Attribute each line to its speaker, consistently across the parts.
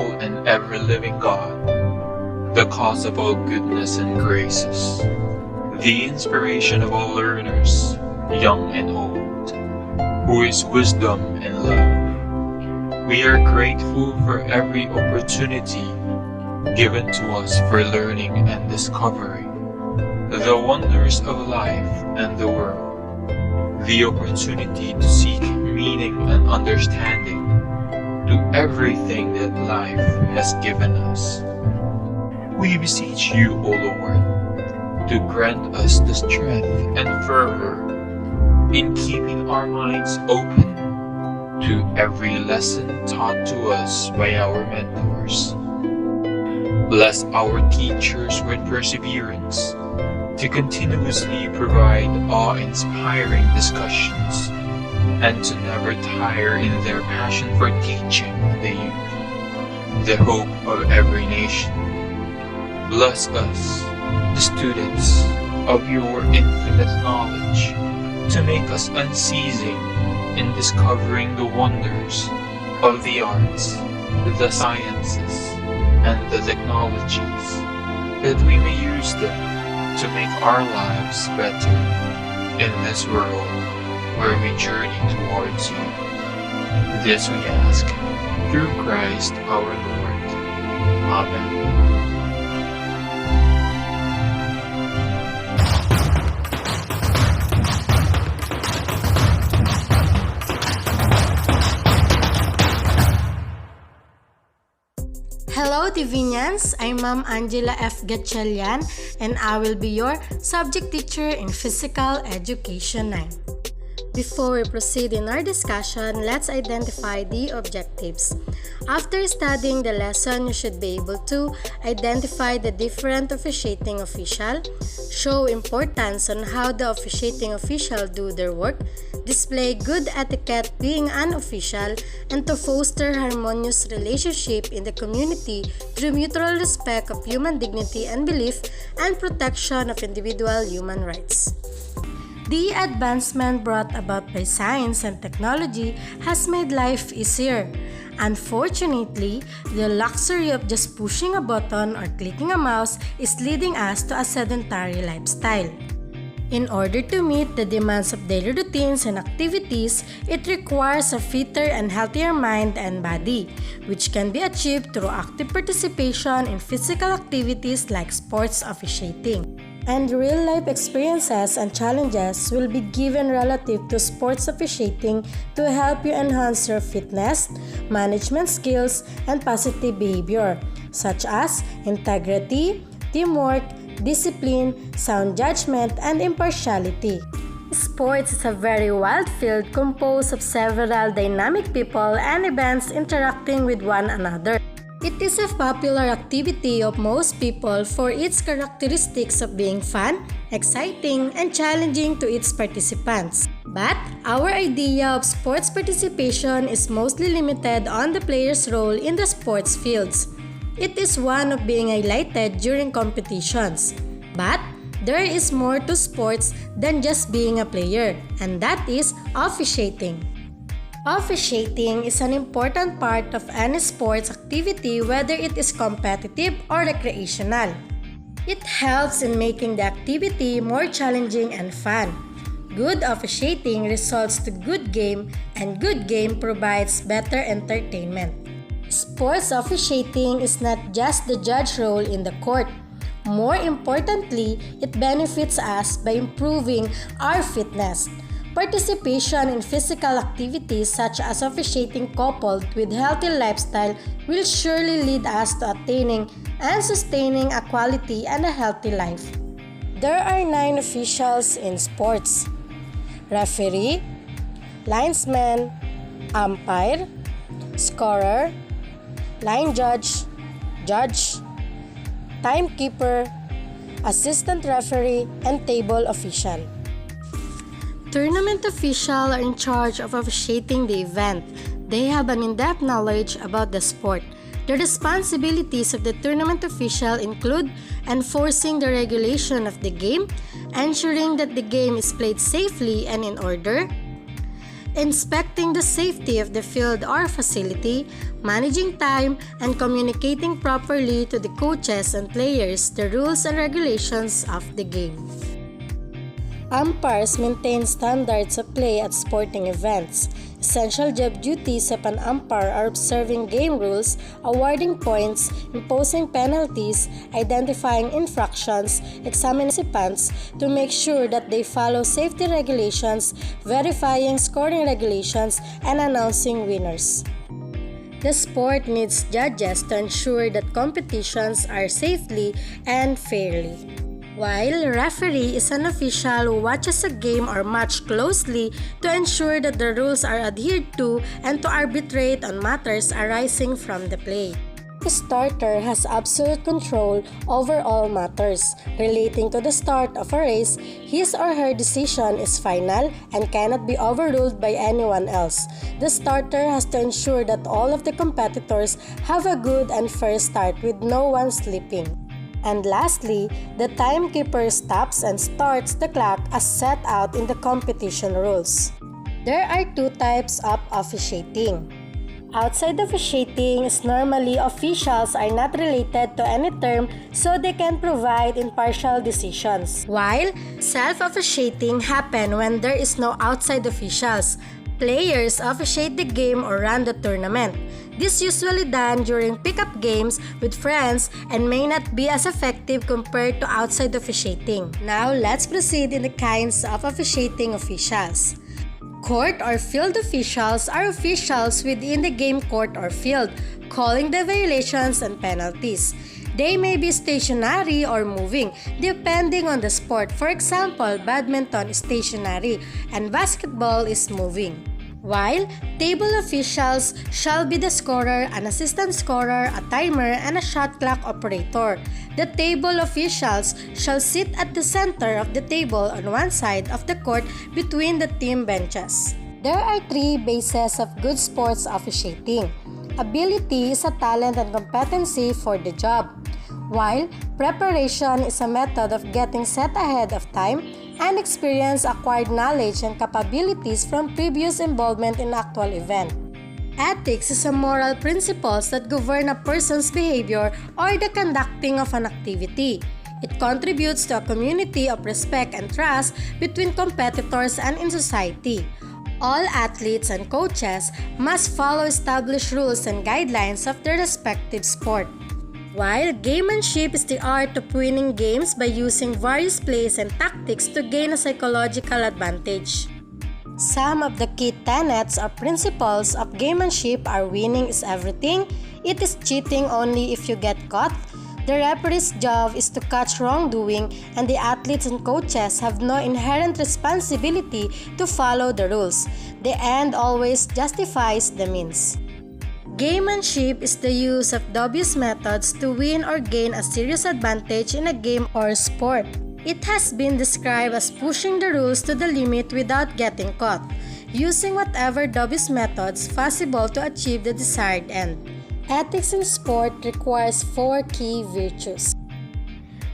Speaker 1: merciful and ever-living God, the cause of all goodness and graces, the inspiration of all learners, young and old, who is wisdom and love. We are grateful for every opportunity given to us for learning and discovery, the wonders of life and the world, the opportunity to seek meaning and understanding to everything that life has given us. We beseech you, O Lord, to grant us the strength and fervor in keeping our minds open to every lesson taught to us by our mentors. Bless our teachers with perseverance to continuously provide awe-inspiring discussions and to never tire in their passion for teaching the youth, the hope of every nation. Bless us, the students of your infinite knowledge, to make us unceasing in discovering the wonders of the arts, the sciences, and the technologies, that we may use them to make our lives better in this world where we journey towards you. This we ask through Christ our Lord. Amen.
Speaker 2: Hello Divinians, I'm Ma'am Angela F. Gatchalian and I will be your subject teacher in Physical Education 9. Before we proceed in our discussion, let's identify the objectives. After studying the lesson, you should be able to identify the different officiating official, show importance on how the officiating official do their work, display good etiquette being an official, and to foster harmonious relationship in the community through mutual respect of human dignity and belief and protection of individual human rights. The advancement brought about by science and technology has made life easier. Unfortunately, the luxury of just pushing a button or clicking a mouse is leading us to a sedentary lifestyle. In order to meet the demands of daily routines and activities, it requires a fitter and healthier mind and body, which can be achieved through active participation in physical activities like sports officiating. And real-life experiences and challenges will be given relative to sports officiating to help you enhance your fitness, management skills, and positive behavior, such as integrity, teamwork, discipline, sound judgment, and impartiality. Sports is a very wild field composed of several dynamic people and events interacting with one another. It is a popular activity of most people for its characteristics of being fun, exciting, and challenging to its participants. But our idea of sports participation is mostly limited on the player's role in the sports fields. It is one of being highlighted during competitions. But there is more to sports than just being a player, and that is officiating. Officiating is an important part of any sports activity, whether it is competitive or recreational. It helps in making the activity more challenging and fun. Good officiating results to good game, and good game provides better entertainment. Sports officiating is not just the judge role in the court. More importantly, it benefits us by improving our fitness. Participation in physical activities such as officiating coupled with healthy lifestyle will surely lead us to attaining and sustaining a quality and a healthy life. There are 9 officials in sports: referee, linesman, umpire, scorer, line judge, timekeeper, assistant referee, and table official. Tournament officials are in charge of officiating the event. They have an in-depth knowledge about the sport. The responsibilities of the tournament official include enforcing the regulation of the game, ensuring that the game is played safely and in order, inspecting the safety of the field or facility, managing time, and communicating properly to the coaches and players the rules and regulations of the game. Umpires maintain standards of play at sporting events. Essential job duties of an umpire are observing game rules, awarding points, imposing penalties, identifying infractions, examining participants to make sure that they follow safety regulations, verifying scoring regulations, and announcing winners. The sport needs judges to ensure that competitions are safely and fairly. While referee is an official who watches a game or match closely to ensure that the rules are adhered to and to arbitrate on matters arising from the play. The starter has absolute control over all matters relating to the start of a race. His or her decision is final and cannot be overruled by anyone else. The starter has to ensure that all of the competitors have a good and fair start with no one slipping. And lastly, the timekeeper stops and starts the clock as set out in the competition rules. There are two types of officiating. Outside officiating is normally officials are not related to any term so they can provide impartial decisions. While self-officiating happen when there is no outside officials. Players officiate the game or run the tournament. This is usually done during pickup games with friends and may not be as effective compared to outside officiating. Now, let's proceed in the kinds of officiating officials. Court or field officials are officials within the game court or field, calling the violations and penalties. They may be stationary or moving, depending on the sport. For example, badminton is stationary and basketball is moving. While table officials shall be the scorer, an assistant scorer, a timer, and a shot clock operator. The table officials shall sit at the center of the table on one side of the court between the team benches. There are three bases of good sports officiating. Ability is a talent and competency for the job, while preparation is a method of getting set ahead of time, and experience acquired knowledge and capabilities from previous involvement in actual event. Ethics is a moral principles that govern a person's behavior or the conducting of an activity. It contributes to a community of respect and trust between competitors and in society. All athletes and coaches must follow established rules and guidelines of their respective sport. While gamemanship is the art of winning games by using various plays and tactics to gain a psychological advantage. Some of the key tenets or principles of gamemanship are winning is everything, it is cheating only if you get caught, the referee's job is to catch wrongdoing, and the athletes and coaches have no inherent responsibility to follow the rules. The end always justifies the means. Gamemanship is the use of dubious methods to win or gain a serious advantage in a game or sport. It has been described as pushing the rules to the limit without getting caught, using whatever dubious methods possible to achieve the desired end. Ethics in sport requires 4 key virtues.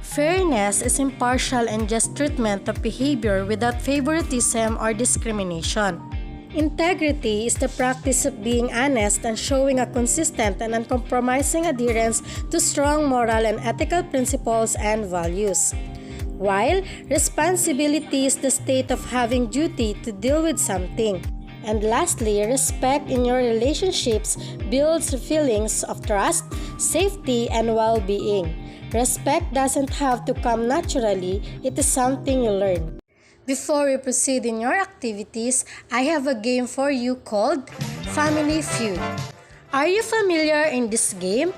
Speaker 2: Fairness is impartial and just treatment of behavior without favoritism or discrimination. Integrity is the practice of being honest and showing a consistent and uncompromising adherence to strong moral and ethical principles and values. While responsibility is the state of having duty to deal with something. And lastly, respect in your relationships builds feelings of trust, safety, and well-being. Respect doesn't have to come naturally, it is something you learn. Before we proceed in your activities, I have a game for you called Family Feud. Are you familiar in this game?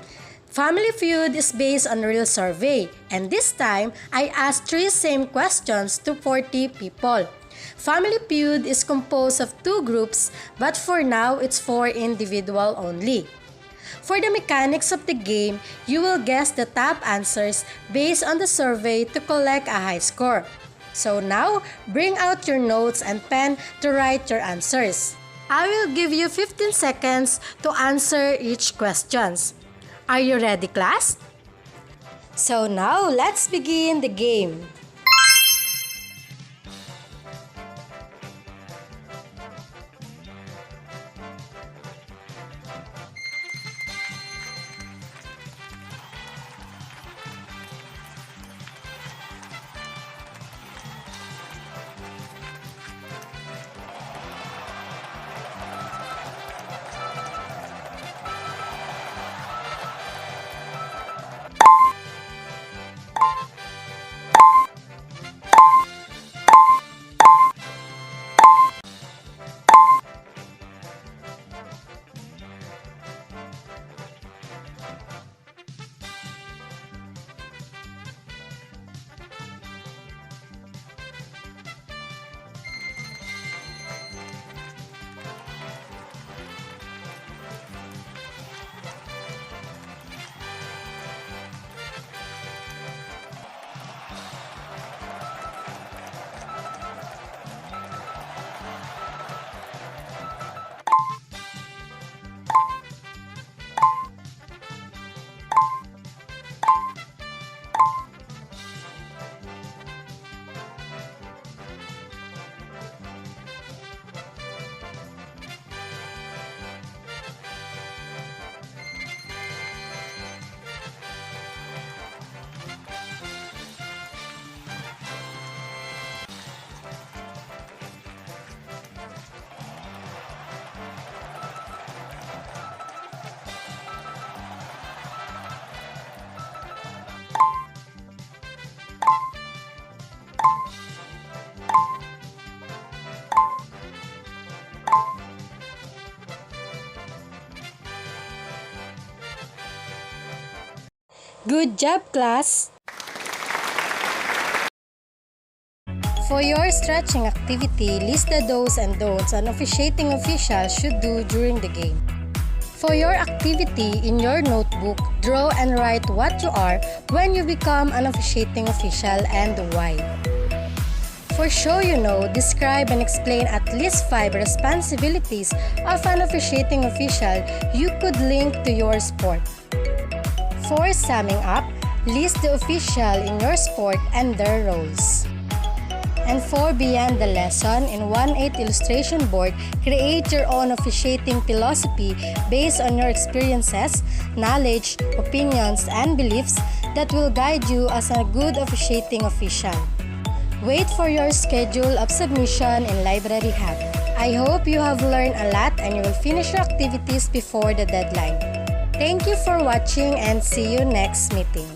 Speaker 2: Family Feud is based on real survey, and this time, I asked 3 same questions to 40 people. Family Feud is composed of 2 groups, but for now, it's for individual only. For the mechanics of the game, you will guess the top answers based on the survey to collect a high score. So now, bring out your notes and pen to write your answers. I will give you 15 seconds to answer each questions. Are you ready, class? So now, let's begin the game. Good job, class! For your stretching activity, list the do's and don'ts an officiating official should do during the game. For your activity, in your notebook, draw and write what you are when you become an officiating official and why. For show you know, describe and explain at least 5 responsibilities of an officiating official you could link to your sport. For summing up, list the official in your sport and their roles. And for beyond the lesson, in 1/8 illustration board, create your own officiating philosophy based on your experiences, knowledge, opinions, and beliefs that will guide you as a good officiating official. Wait for your schedule of submission in Library Hub. I hope you have learned a lot and you will finish your activities before the deadline. Thank you for watching and see you next meeting.